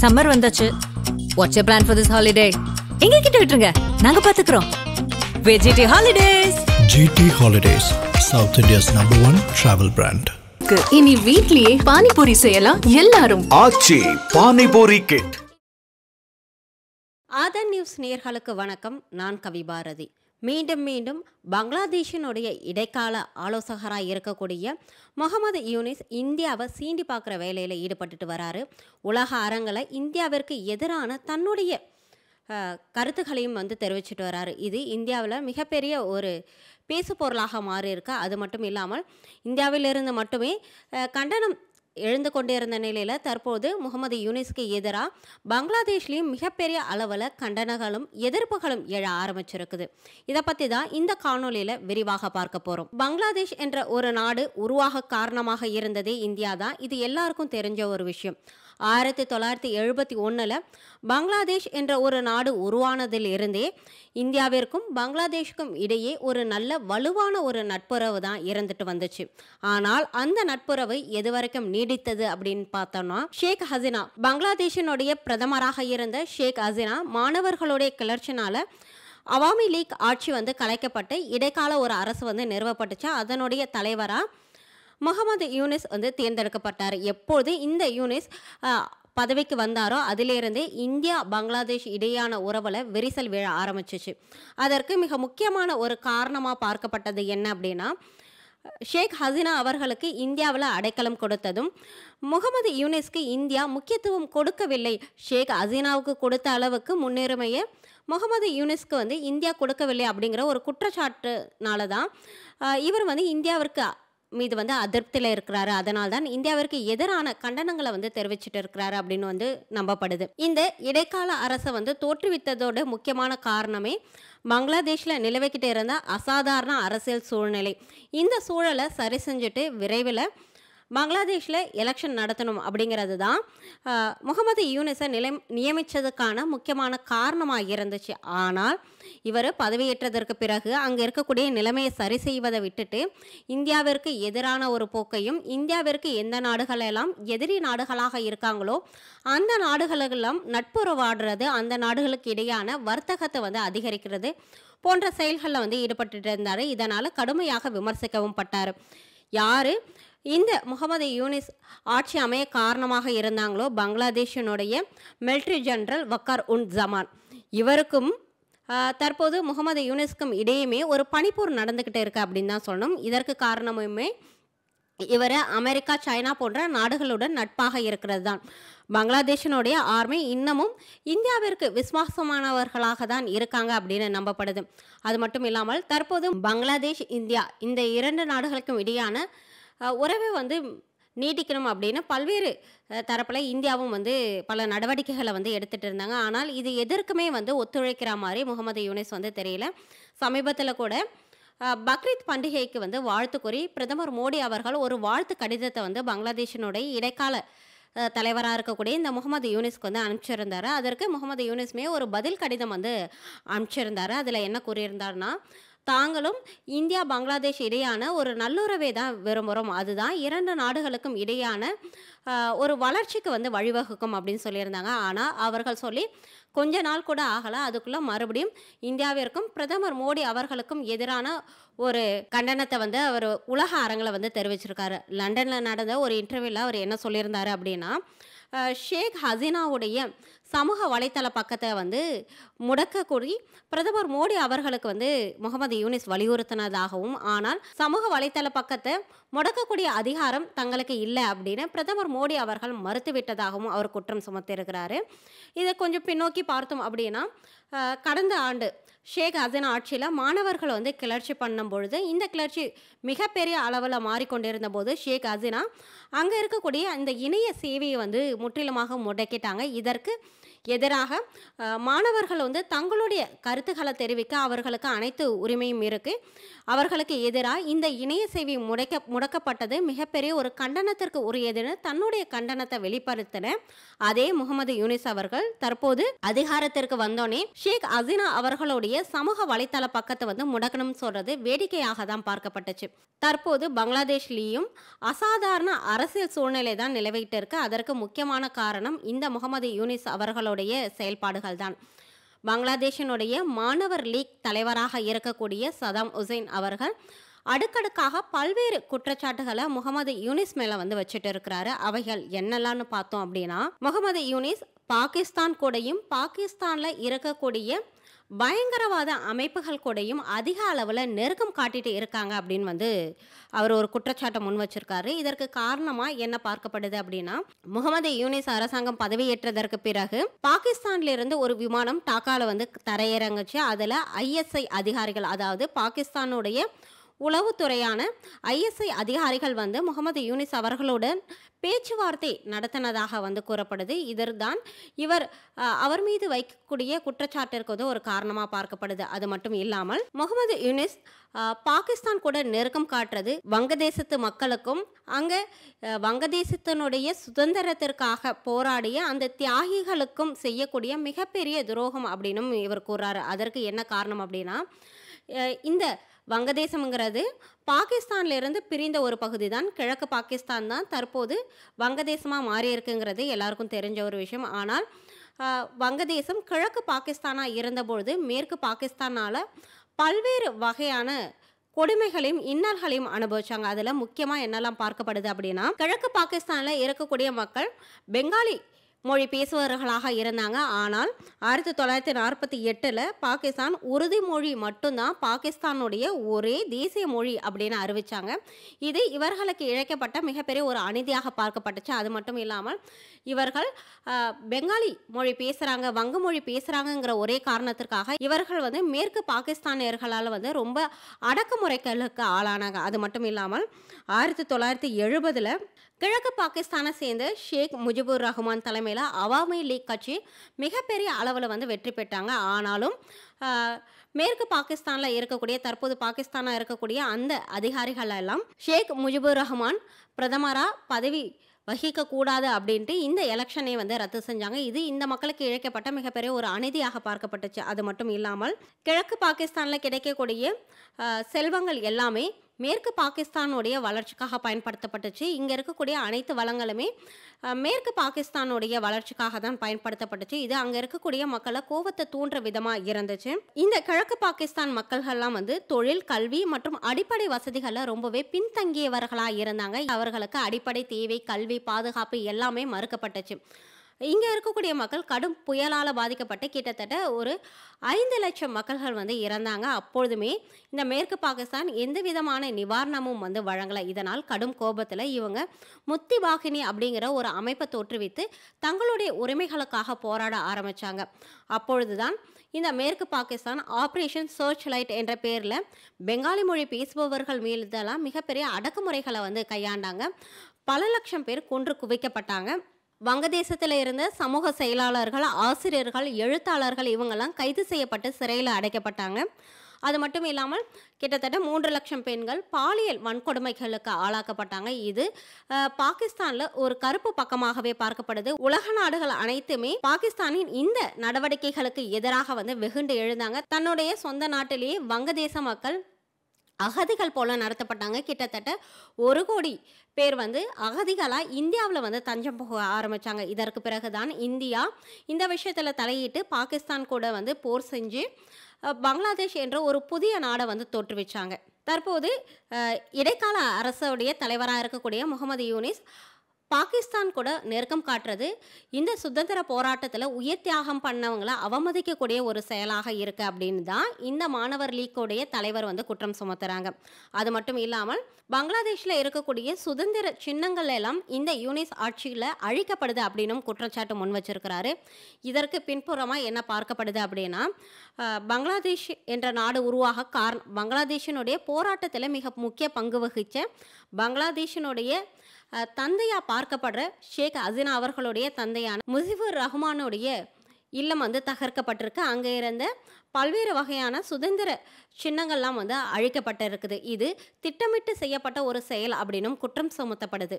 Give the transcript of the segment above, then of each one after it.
Summer வந்தாச்சு. What's your plan for this holiday? எங்க கிட்ட விட்டுருங்க, நாங்க பாத்துக்கிறோம். VGT Holidays. GT Holidays, South India's #1 travel brand. இனி வீட்லயே பானிபூரி செய்யலாம் எல்லாரும். ஆச்சி பானிபூரி கிட். ஆதன் நியூஸ் நேயர்களுக்கு வணக்கம். நான் கவி பாரதி. மீண்டும் பங்களாதேஷினுடைய இடைக்கால ஆலோசகராக இருக்கக்கூடிய முகமது யூனிஸ் இந்தியாவை சீண்டி பார்க்குற வேலையில் ஈடுபட்டுட்டு வராரு. உலக அரங்கில் இந்தியாவிற்கு எதிரான தன்னுடைய கருத்துக்களையும் தெரிவிச்சுட்டு வராரு. இது இந்தியாவில் மிகப்பெரிய ஒரு பேசு பொருளாக மாறி இருக்கு. அது மட்டும் இல்லாமல் இந்தியாவிலிருந்து மட்டுமே கண்டனம் எழுந்து கொண்டே இருந்த நிலையில் தற்போது முகமது யூனிஸ்க்கு எதிராக பங்களாதேஷ்லேயும் மிகப்பெரிய அளவில் கண்டனங்களும் எதிர்ப்புகளும் எழ ஆரம்பிச்சிருக்குது. இதை பற்றி தான் இந்த காணொலியில் விரிவாக பார்க்க போகிறோம். பங்களாதேஷ் என்ற ஒரு நாடு உருவாக காரணமாக இருந்ததே இந்தியா தான். இது எல்லாருக்கும் தெரிஞ்ச ஒரு விஷயம். 1971 பங்களாதேஷ் என்ற ஒரு நாடு உருவானதில் இருந்தே இந்தியாவிற்கும் பங்களாதேஷுக்கும் இடையே ஒரு நல்ல வலுவான ஒரு நட்புறவு தான் இருந்துட்டு வந்துச்சு. ஆனால் அந்த நட்புறவு எதுவரைக்கும் நீடித்தது அப்படின்னு பார்த்தோம்னா, ஷேக் ஹசீனா, பங்களாதேஷினுடைய பிரதமராக இருந்த ஷேக் ஹசீனா மாணவர்களுடைய கிளர்ச்சினால அவாமி லீக் ஆட்சி கலைக்கப்பட்டு இடைக்கால ஒரு அரசு நிறுவப்பட்டுச்சு. அதனுடைய தலைவராக முகமது யூனிஸ் தேர்ந்தெடுக்கப்பட்டார். எப்போது இந்த யூனிஸ் பதவிக்கு வந்தாரோ அதிலிருந்தே இந்தியா பங்களாதேஷ் இடையான உறவில் விரிசல் விழ ஆரம்பிச்சிச்சு. அதற்கு மிக முக்கியமான ஒரு காரணமாக பார்க்கப்பட்டது என்ன அப்படின்னா, ஷேக் ஹசீனா அவர்களுக்கு இந்தியாவில் அடைக்கலம் கொடுத்ததும் முகமது யூனிஸ்க்கு இந்தியா முக்கியத்துவம் கொடுக்கவில்லை. ஷேக் ஹசீனாவுக்கு கொடுத்த அளவுக்கு முன்னுரிமையை முகமது யூனிஸ்க்கு இந்தியா கொடுக்கவில்லை அப்படிங்கிற ஒரு குற்றச்சாட்டுனால தான் இவர் இந்தியாவிற்கு மீது அதிருப்தியில் இருக்கிறாரு. அதனால் தான் இந்தியாவிற்கு எதிரான கண்டனங்களை தெரிவிச்சுட்டு இருக்கிறாரு அப்படின்னு நம்பப்படுது. இந்த இடைக்கால அரசை தோற்றுவித்ததோட முக்கியமான காரணமே பங்களாதேஷில் நிலவிக்கிட்டு இருந்த அசாதாரண அரசியல் சூழ்நிலை. இந்த சூழலை சரி செஞ்சுட்டு விரைவில் பங்களாதேஷில் எலெக்ஷன் நடத்தணும் அப்படிங்கிறது தான் முகமது யூனிஸை நியமித்ததுக்கான முக்கியமான காரணமாக இருந்துச்சு. ஆனால் இவர் பதவியேற்றதற்கு பிறகு அங்கே இருக்கக்கூடிய நிலைமையை சரி செய்வதை விட்டுட்டு இந்தியாவிற்கு எதிரான ஒரு போக்கையும், இந்தியாவிற்கு எந்த நாடுகளெல்லாம் எதிரி நாடுகளாக இருக்காங்களோ அந்த நாடுகளெல்லாம் நட்புறவாடுறது, அந்த நாடுகளுக்கு இடையான வர்த்தகத்தை அதிகரிக்கிறது போன்ற செயல்களில் ஈடுபட்டு இருந்தார். இதனால் கடுமையாக விமர்சிக்கவும் பட்டார். யார் இந்த முகமது யூனிஸ் ஆட்சி அமைய காரணமாக இருந்தாங்களோ, பங்களாதேஷினுடைய மிலிட்ரி ஜெனரல் வக்கார் உன் ஜமான், இவருக்கும் தற்போது முகமது யூனிஸ்க்கும் இடையுமே ஒரு பனிப்போர் நடந்துக்கிட்டே இருக்கு அப்படின்னு தான் சொல்லணும். இதற்கு காரணமுமே இவர் அமெரிக்கா, சைனா போன்ற நாடுகளுடன் நட்பாக இருக்கிறது தான். பங்களாதேஷினுடைய ஆர்மி இன்னமும் இந்தியாவிற்கு விசுவாசமானவர்களாக தான் இருக்காங்க அப்படின்னு நம்பப்படுது. அது மட்டும் இல்லாமல் தற்போது பங்களாதேஷ், இந்தியா இந்த இரண்டு நாடுகளுக்கும் இடையான உறவை நீட்டிக்கணும் அப்படின்னு பல்வேறு தரப்பில் இந்தியாவும் பல நடவடிக்கைகளை எடுத்துகிட்டு இருந்தாங்க. ஆனால் இது எதற்குமே ஒத்துழைக்கிற மாதிரி முகமது யூனிஸ் தெரியல. சமீபத்தில் கூட பக்ரீத் பண்டிகைக்கு வாழ்த்து கூறி பிரதமர் மோடி அவர்கள் ஒரு வாழ்த்து கடிதத்தை பங்களாதேஷினுடைய இடைக்கால தலைவராக இருக்கக்கூடிய இந்த முகமது யூனிஸ்க்கு அனுப்பிச்சிருந்தார். அதற்கு முகமது யூனிஸ்மே ஒரு பதில் கடிதம் அனுப்பிச்சிருந்தார். அதில் என்ன கூறியிருந்தார்னா, தாங்களும் இந்தியா பங்களாதேஷ் இடையான ஒரு நல்லுறவை தான் விரும்புகிறோம், அதுதான் இரண்டு நாடுகளுக்கும் இடையான ஒரு வளர்ச்சிக்கு வழிவகுக்கும் அப்படின்னு சொல்லியிருந்தாங்க. ஆனால் அவர்கள் சொல்லி கொஞ்ச நாள் கூட ஆகலை, அதுக்குள்ளே மறுபடியும் இந்தியாவிற்கும் பிரதமர் மோடி அவர்களுக்கும் எதிரான ஒரு கண்டனத்தை அவர் உலக அரங்கில் தெரிவிச்சிருக்காரு. லண்டனில் நடந்த ஒரு இன்டர்வியூவில் அவர் என்ன சொல்லியிருந்தாரு அப்படின்னா, ஷேக் ஹசீனாவுடைய சமூக வலைத்தள பக்கத்தை முடக்கக்கூடி பிரதமர் மோடி அவர்களுக்கு முகமது யூனிஸ் வலியுறுத்தினதாகவும், ஆனால் சமூக வலைத்தள பக்கத்தை முடக்கக்கூடிய அதிகாரம் தங்களுக்கு இல்லை அப்படின்னு பிரதமர் மோடி அவர்கள் மறுத்துவிட்டதாகவும் அவர் குற்றம் சுமத்தியிருக்கிறாரு. இதை கொஞ்சம் பின்னோக்கி பார்த்தோம் அப்படின்னா, கடந்த ஆண்டு ஷேக் ஹசீனா ஆட்சியில் மாணவர்கள் கிளர்ச்சி பண்ணும் பொழுது இந்த கிளர்ச்சி மிகப்பெரிய அளவில் மாறிக்கொண்டிருந்த போது ஷேக் ஹசீனா அங்கே இருக்கக்கூடிய இந்த இணைய சேவையை முற்றிலுமாக முடக்கிட்டாங்க. இதற்கு எதிராக மாணவர்கள் வந்து தங்களுடைய கருத்துக்களை தெரிவிக்க அவர்களுக்கு அனைத்து உரிமையும் இருக்கு. அவர்களுக்கு எதிராக இந்த இணைய சேவை முடக்கப்பட்டது மிகப்பெரிய ஒரு கண்டனத்திற்கு உரியதுன்னு தன்னுடைய கண்டனத்தை வெளிப்படுத்தின அதே முகமது யூனிஸ் அவர்கள் தற்போது அதிகாரத்திற்கு வந்தோடனே ஷேக் ஹசீனா அவர்களுடைய சமூக வலைத்தள பக்கத்தை வந்து முடக்கணும்னு சொல்றது வேடிக்கையாக தான் பார்க்கப்பட்டுச்சு. தற்போது பங்களாதேஷ்லேயும் அசாதாரண அரசியல் சூழ்நிலை தான் நிலவிட்டு இருக்கு. அதற்கு முக்கியமான காரணம் இந்த முகமது யூனிஸ் அவர்களுடைய செயல்பாடுகள் தான். பங்களாதேஷினுடைய மாணவர் லீக் தலைவராக இருக்கக்கூடிய சதாம் ஹுசைன் அவர்கள் அடுக்கடுக்காக பல்வேறு குற்றச்சாட்டுகளை முகமது யூனிஸ் மேல வந்து வச்சுட்டு இருக்கிறாரு. அவைகள் என்னெல்லாம்னு பார்த்தோம் அப்படின்னா, முகமது யூனிஸ் பாகிஸ்தான் கூடயும் பாகிஸ்தான்ல இருக்கக்கூடிய பயங்கரவாத அமைப்புகள் கூடயும் அதிக அளவில் நெருக்கம் காட்டிட்டு இருக்காங்க அப்படின்னு வந்து அவர் ஒரு குற்றச்சாட்டை முன் வச்சிருக்காரு. இதற்கு காரணமாக என்ன பார்க்கப்படுது அப்படின்னா, முகமது யூனிஸ் அரசாங்கம் பதவியேற்றதற்கு பிறகு பாகிஸ்தான்ல இருந்து ஒரு விமானம் டாக்கால வந்து தரையிறங்குச்சு. அதில் ISI அதிகாரிகள், அதாவது பாகிஸ்தானுடைய உளவுத்துறையான ISI அதிகாரிகள் வந்து முகமது யூனிஸ் அவர்களுடன் பேச்சுவார்த்தை நடத்தினதாக வந்து கூறப்படுது. இதற்தான் அவர் மீது வைக்கக்கூடிய குற்றச்சாட்டிற்கு வந்து ஒரு காரணமாக பார்க்கப்படுது. அது மட்டும் இல்லாமல் முகமது யூனிஸ் பாகிஸ்தான் கூட நெருக்கம் காட்டுறது வங்கதேசத்து மக்களுக்கும் அங்கே வங்கதேசத்தினுடைய சுதந்திரத்திற்காக போராடிய அந்த தியாகிகளுக்கும் செய்யக்கூடிய மிகப்பெரிய துரோகம் அப்படின்னும் இவர் கூறாரு. அதற்கு என்ன காரணம் அப்படின்னா, இந்த வங்கதேசம்ங்கிறது பாகிஸ்தான்ல இருந்து பிரிந்த ஒரு பகுதி தான். கிழக்கு பாகிஸ்தான் தான் தற்போது வங்கதேசமாக மாறி இருக்குங்கிறது எல்லாருக்கும் தெரிஞ்ச ஒரு விஷயம். ஆனால் வங்கதேசம் கிழக்கு பாகிஸ்தானாக இருந்தபொழுது மேற்கு பாகிஸ்தானால் பல்வேறு வகையான கொடுமைகளையும் இன்னல்களையும் அனுபவிச்சாங்க. அதில் முக்கியமாக என்னெல்லாம் பார்க்கப்படுது அப்படின்னா, கிழக்கு பாகிஸ்தானில் இருக்கக்கூடிய மக்கள் பெங்காலி மொழி பேசுபவர்களாக இருந்தாங்க. ஆனால் 1948 பாகிஸ்தான் உருது மொழி மட்டும்தான் பாகிஸ்தானுடைய ஒரே தேசிய மொழி அப்படின்னு அறிவிச்சாங்க. இது இவர்களுக்கு இழைக்கப்பட்ட மிகப்பெரிய ஒரு அநீதியாக பார்க்கப்பட்டுச்சு. அது மட்டும் இல்லாமல் இவர்கள் பெங்காலி மொழி பேசுகிறாங்க, வங்க மொழி பேசுகிறாங்கங்கிற ஒரே காரணத்திற்காக இவர்கள் வந்து மேற்கு பாகிஸ்தானியர்களால் வந்து ரொம்ப அடக்குமுறைகளுக்கு ஆளானாங்க. அது மட்டும் இல்லாமல் 1970 கிழக்கு பாகிஸ்தானை சேர்ந்த ஷேக் முஜிபுர் ரஹ்மான் தலைமையில் அவாமி லீக் கட்சி மிகப்பெரிய அளவில் வந்து வெற்றி பெற்றாங்க. ஆனாலும் மேற்கு பாகிஸ்தானில் இருக்கக்கூடிய தற்போது பாகிஸ்தானாக இருக்கக்கூடிய அந்த அதிகாரிகள் எல்லாம் ஷேக் முஜிபுர் ரஹ்மான் பிரதமராக பதவி வகிக்கக்கூடாது அப்படின்ட்டு இந்த எலெக்ஷனை வந்து ரத்து செஞ்சாங்க. இது இந்த மக்களுக்கு இழைக்கப்பட்ட மிகப்பெரிய ஒரு அநீதியாக பார்க்கப்பட்டுச்சு. அது மட்டும் இல்லாமல் கிழக்கு பாகிஸ்தானில் கிடைக்கக்கூடிய செல்வங்கள் எல்லாமே மேற்கு பாகிஸ்தானுடைய வளர்ச்சிக்காக பயன்படுத்தப்பட்டுச்சு. இங்கே இருக்கக்கூடிய அனைத்து வளங்களுமே மேற்கு பாகிஸ்தானுடைய வளர்ச்சிக்காக தான் பயன்படுத்தப்பட்டுச்சு. இது அங்கே இருக்கக்கூடிய மக்களை கோபத்தை தூண்டுற விதமாக இருந்துச்சு. இந்த கிழக்கு பாகிஸ்தான் மக்கள்கள்லாம் வந்து தொழில், கல்வி மற்றும் அடிப்படை வசதிகளில் ரொம்பவே பின்தங்கியவர்களாக இருந்தாங்க. அவர்களுக்கு அடிப்படை தேவை, கல்வி, பாதுகாப்பு எல்லாமே மறுக்கப்பட்டுச்சு. இங்கே இருக்கக்கூடிய மக்கள் கடும் புயலால் பாதிக்கப்பட்டு கிட்டத்தட்ட ஒரு 5 லட்சம் மக்கள்கள் வந்து இறந்தாங்க. அப்பொழுதுமே இந்த மேற்கு பாகிஸ்தான் எந்த விதமான நிவாரணமும் வந்து வழங்கலை. இதனால் கடும் கோபத்தில் இவங்க முத்தி வாகினி அப்படிங்கிற ஒரு அமைப்பை தோற்றுவித்து தங்களுடைய உரிமைகளுக்காக போராட ஆரம்பித்தாங்க. அப்பொழுதுதான் இந்த மேற்கு பாகிஸ்தான் ஆப்ரேஷன் சர்ச் லைட் என்ற பேரில் பெங்காலி மொழி பேசுபவர்கள் மீதெல்லாம் மிகப்பெரிய அடக்குமுறைகளை வந்து கையாண்டாங்க. பல லட்சம் பேர் கொன்று குவிக்கப்பட்டாங்க. வங்கதேசத்தில் இருந்த சமூக செயலாளர்கள், ஆசிரியர்கள், எழுத்தாளர்கள் இவங்கெல்லாம் கைது செய்யப்பட்டு சிறையில் அடைக்கப்பட்டாங்க. அது மட்டும் இல்லாமல் கிட்டத்தட்ட 3 லட்சம் பெண்கள் பாலியல் வன்கொடுமைகளுக்கு ஆளாக்கப்பட்டாங்க. இது பாகிஸ்தானில் ஒரு கருப்பு பக்கமாகவே பார்க்கப்படுது. உலக நாடுகள் அனைத்துமே பாகிஸ்தானின் இந்த நடவடிக்கைகளுக்கு எதிராக வந்து வெகுண்டு எழுந்தாங்க. தன்னுடைய சொந்த நாட்டிலேயே வங்கதேச மக்கள் அகதிகள் போல நடத்தப்பட்டாங்க. கிட்டத்தட்ட 1 கோடி பேர் வந்து அகதிகளாக இந்தியாவில் வந்து தஞ்சம் போக ஆரம்பித்தாங்க. இதற்கு பிறகுதான் இந்தியா இந்த விஷயத்தில் தலையிட்டு பாகிஸ்தான் கூட வந்து போர் செஞ்சு பங்களாதேஷ் என்ற ஒரு புதிய நாடை வந்து தோற்றுவிச்சாங்க. தற்போது இடைக்கால அரசுடைய தலைவராக இருக்கக்கூடிய முகமது யூனிஸ் பாகிஸ்தான் கூட நெருக்கம் காட்டுறது இந்த சுதந்திர போராட்டத்தில் உயிர் தியாகம் பண்ணவங்களை அவமதிக்கக்கூடிய ஒரு செயலாக இருக்குது அப்படின்னு தான் இந்த மாணவர் லீக்கோடைய தலைவர் வந்து குற்றம் சுமத்துறாங்க. அது மட்டும் இல்லாமல் பங்களாதேஷில் இருக்கக்கூடிய சுதந்திர சின்னங்கள் எல்லாம் இந்த யூனிஸ் ஆட்சியில் அழிக்கப்படுது அப்படின்னும் குற்றச்சாட்டு முன் வச்சிருக்கிறாரு. இதற்கு பின்புறமாக என்ன பார்க்கப்படுது அப்படின்னா, பங்களாதேஷ் என்ற நாடு உருவாக பங்களாதேஷினுடைய போராட்டத்தில் மிக முக்கிய பங்கு வகித்த பங்களாதேஷினுடைய தந்தையா பார்க்கப்படுற ஷேக் ஹசீனா அவர்களுடைய தந்தையான முஜிபுர் ரஹ்மானுடைய இல்லம் வந்து தகர்க்கப்பட்டிருக்கு. அங்கே இருந்த பல்வேறு வகையான சுதந்திர சின்னங்கள்லாம் வந்து அழிக்கப்பட்டிருக்குது. இது திட்டமிட்டு செய்யப்பட்ட ஒரு செயல் அப்படின்னும் குற்றம் சுமத்தப்படுது.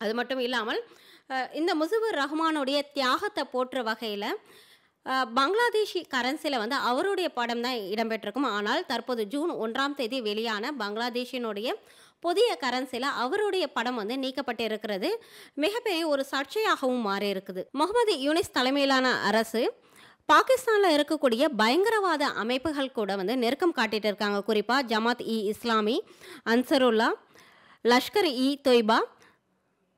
அது மட்டும் இல்லாமல் இந்த முஜிபுர் ரஹ்மானுடைய தியாகத்தை போற்ற வகையில் பங்களாதேஷி கரன்சியில் வந்து அவருடைய படம் தான் இடம்பெற்றிருக்கும். ஆனால் தற்போது ஜூன் 1ஆம் தேதி வெளியான பங்களாதேஷினுடைய புதிய கரன்சியில் அவருடைய படம் வந்து நீக்கப்பட்டிருக்கிறது. மிகப்பெரிய ஒரு சர்ச்சையாகவும் மாறி இருக்குது. முகமது யூனிஸ் தலைமையிலான அரசு பாகிஸ்தானில் இருக்கக்கூடிய பயங்கரவாத அமைப்புகள் கூட வந்து நெருக்கம் காட்டிட்டு இருக்காங்க. குறிப்பாக ஜமாத் இ இஸ்லாமி, அன்சருல்லா, லஷ்கர் இ தொய்பா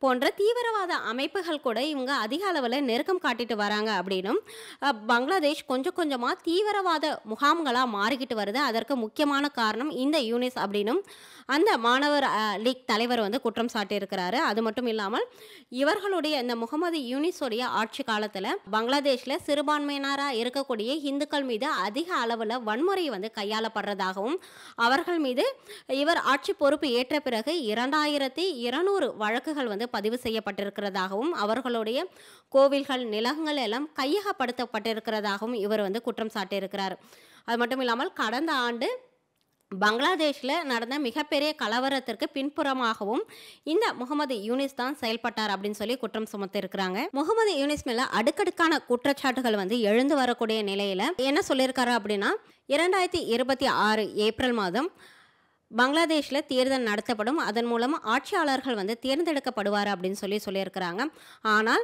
போன்ற தீவிரவாத அமைப்புகள் கூட இவங்க அதிக அளவில் நெருக்கம் காட்டிட்டு வராங்க அப்படின்னும் பங்களாதேஷ் கொஞ்சம் கொஞ்சமாக தீவிரவாத முகாம்களாக மாறிக்கிட்டு வருது. அதற்கு முக்கியமான காரணம் இந்த யூனிஸ் அப்படின்னும் அந்த மாணவர் லீக் தலைவர் வந்து குற்றம் சாட்டியிருக்கிறாரு. அது மட்டும் இல்லாமல் இவர்களுடைய இந்த முகமது யூனிஸோடைய ஆட்சி காலத்தில் பங்களாதேஷில் சிறுபான்மையினராக இருக்கக்கூடிய இந்துக்கள் மீது அதிக அளவில் வன்முறை வந்து கையாளப்படுறதாகவும் அவர்கள் மீது இவர் ஆட்சி பொறுப்பு ஏற்ற பிறகு 2200 வழக்குகள் வந்து பதிவு செய்யப்பட்டிருக்கிறதாகவும் அவர்களுடைய கோவில்கள் நிலங்கள் எல்லாம் கையகப்படுத்தப்பட்டிருக்கிறதாகவும் இவர் வந்து குற்றம் சாட்டியிருக்கிறார். அது மட்டும் இல்லாமல் கடந்த ஆண்டு பங்களாதேஷில் நடந்த மிகப்பெரிய கலவரத்திற்கு பின்புறமாகவும் இந்த முகமது யூனிஸ் தான் செயல்பட்டார் அப்படின்னு சொல்லி குற்றம் சுமத்திருக்கிறாங்க. முகமது யூனிஸ் மேல அடுக்கடுக்கான குற்றச்சாட்டுகள் வந்து எழுந்து வரக்கூடிய நிலையில என்ன சொல்லியிருக்காரு அப்படின்னா 2026 ஏப்ரல் மாதம் பங்களாதேஷில் தேர்தல் நடத்தப்படும், அதன் மூலம் ஆட்சியாளர்கள் வந்து தேர்ந்தெடுக்கப்படுவார் அப்படின்னு சொல்லியிருக்கிறாங்க. ஆனால்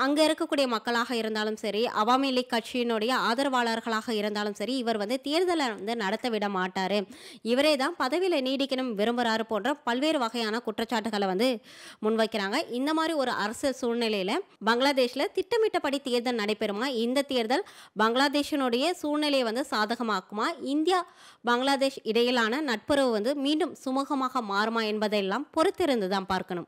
அங்கே இருக்கக்கூடிய மக்களாக இருந்தாலும் சரி, அவாமி லீக் கட்சியினுடைய ஆதரவாளர்களாக இருந்தாலும் சரி, இவர் வந்து தேர்தலை வந்து நடத்த விட மாட்டார், இவரே தான் பதவியில் நீடிக்கணும் விரும்புகிறாரு போன்ற பல்வேறு வகையான குற்றச்சாட்டுகளை வந்து முன்வைக்கிறாங்க. இந்த மாதிரி ஒரு அரசியல் சூழ்நிலையில் பங்களாதேஷில் திட்டமிட்டபடி தேர்தல் நடைபெறுமா? இந்த தேர்தல் பங்களாதேஷினுடைய சூழ்நிலையை வந்து சாதகமாக்குமா? இந்தியா பங்களாதேஷ் இடையிலான நட்புறவு வந்து மீண்டும் சுமூகமாக மாறுமா என்பதையெல்லாம் பொறுத்திருந்து தான் பார்க்கணும்.